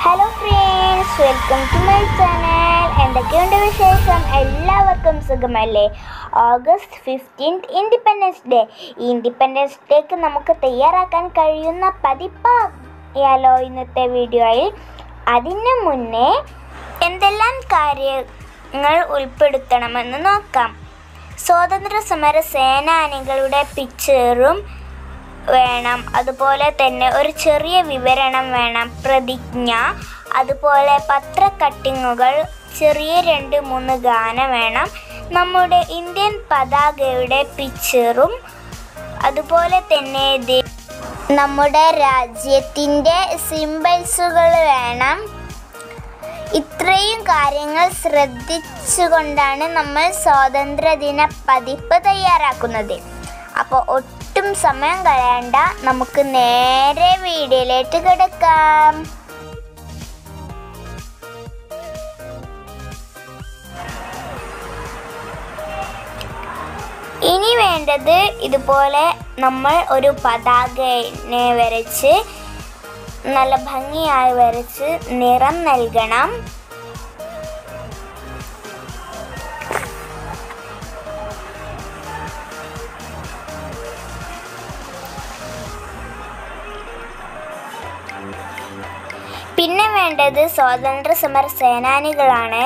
Hello friends, welcome to my channel. എന്തൊക്കെയുണ്ട് വിശേഷം? എല്ലാവർക്കും സുഖമല്ലേ? August 15 independence day. ഈ ഇൻഡിപെൻഡൻസ് ഡേക്ക് നമുക്ക് തയ്യാറാക്കാൻ കഴിയുന്ന പതിപ്പായാലോ ഇന്നത്തെ വീഡിയോയിൽ. അതിന് മുന്നേ എന്തെല്ലാം കാര്യങ്ങൾ ഉൾപ്പെടുത്തണമെന്ന് നോക്കാം. സ്വാതന്ത്ര്യ സമര സേനാനികളുടെ പിക്ചറും വേണം, അതുപോലെ തന്നെ ഒരു ചെറിയ വിവരണം വേണം, പ്രതിജ്ഞ, അതുപോലെ പത്ര കട്ടിങ്ങുകൾ, ചെറിയ 2-3 ഗാനം വേണം, നമ്മുടെ ഇന്ത്യൻ പതാകയുടെ പിക്ചറും, അതുപോലെ തന്നെ നമ്മുടെ രാജ്യത്തിൻ്റെ സിംബൽസുകൾ വേണം. ഇത്രയും കാര്യങ്ങൾ ശ്രദ്ധിച്ചുകൊണ്ടാണ് നമ്മൾ സ്വാതന്ത്ര്യദിന പതിപ്പ് തയ്യാറാക്കുന്നത്. അപ്പോൾ ഒട്ടും സമയം കളയണ്ട, നമുക്ക് നേരെ വീഡിയോയിലേക്ക് കിടക്കാം. ഇനി വേണ്ടത്, ഇതുപോലെ നമ്മൾ ഒരു പതാകനെ വരച്ച് നല്ല ഭംഗിയായി വരച്ച് നിറം നൽകണം. പിന്നെ വേണ്ടത് സ്വാതന്ത്ര്യ സമര സേനാനികളാണ്.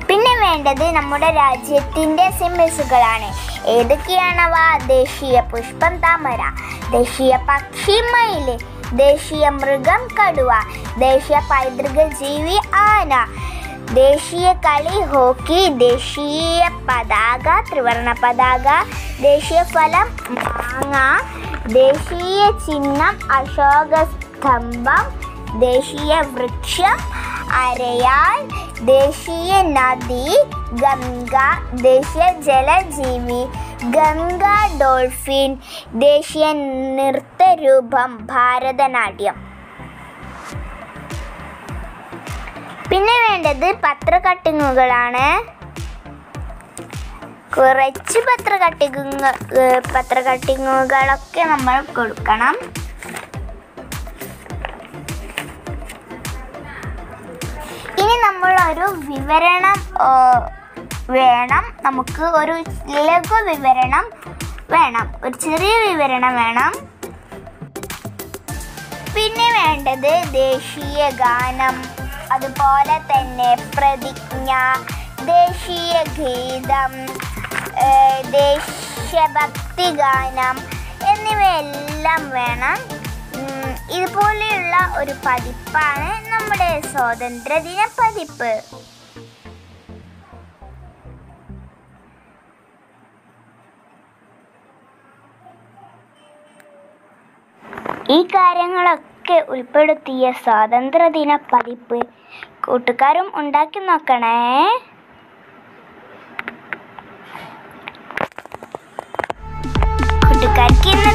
പിന്നെ വേണ്ടത് നമ്മുടെ രാജ്യത്തിൻ്റെ സിംബൽസുകളാണ്. ഏതൊക്കെയാണവ? ദേശീയ പുഷ്പം താമര, ദേശീയ പക്ഷി മയിൽ, ദേശീയ മൃഗം കടുവ, ദേശീയ പൈതൃക ജീവി ആന, ദേശീയ കളി ഹോക്കി, ദേശീയ പതാക ത്രിവർണ പതാക, ദേശീയ ഫലം മാങ്ങ, ദേശീയ ചിഹ്നം അശോക സ്തംഭം, ദേശീയ വൃക്ഷം അരയാൽ, ദേശീയ നദി ഗംഗ, ദേശീയ ജലജീവി ഗംഗ ഡോൾഫിൻ, ദേശീയ നൃത്തരൂപം ഭരതനാട്യം. പിന്നെ വേണ്ടത് പത്ര കട്ടിങ്ങുകളാണ്. കുറച്ച് പത്ര കട്ടിങ്ങുകളൊക്കെ നമ്മൾ കൊടുക്കണം. ഇനി നമ്മളൊരു വിവരണം വേണം, നമുക്ക് ഒരു ലഘു വിവരണം വേണം, ഒരു ചെറിയ വിവരണം വേണം. പിന്നെ വേണ്ടത് ദേശീയ ഗാനം, അതുപോലെ തന്നെ പ്രതിജ്ഞ, ദേശീയ ഗീതം, ദേശഭക്തി ഗാനം എന്നിവയെല്ലാം വേണം. ഇതുപോലെയുള്ള ഒരു പതിപ്പാണ് നമ്മുടെ സ്വാതന്ത്ര്യദിന പതിപ്പ്. ഈ കാര്യങ്ങളൊക്കെ ഉൾപ്പെടുത്തിയ സ്വാതന്ത്ര്യദിന പതിപ്പ് കൂട്ടുകാരും ഉണ്ടാക്കി നോക്കണേ. കൂട്ടുകാർക്ക് ഇന്ന്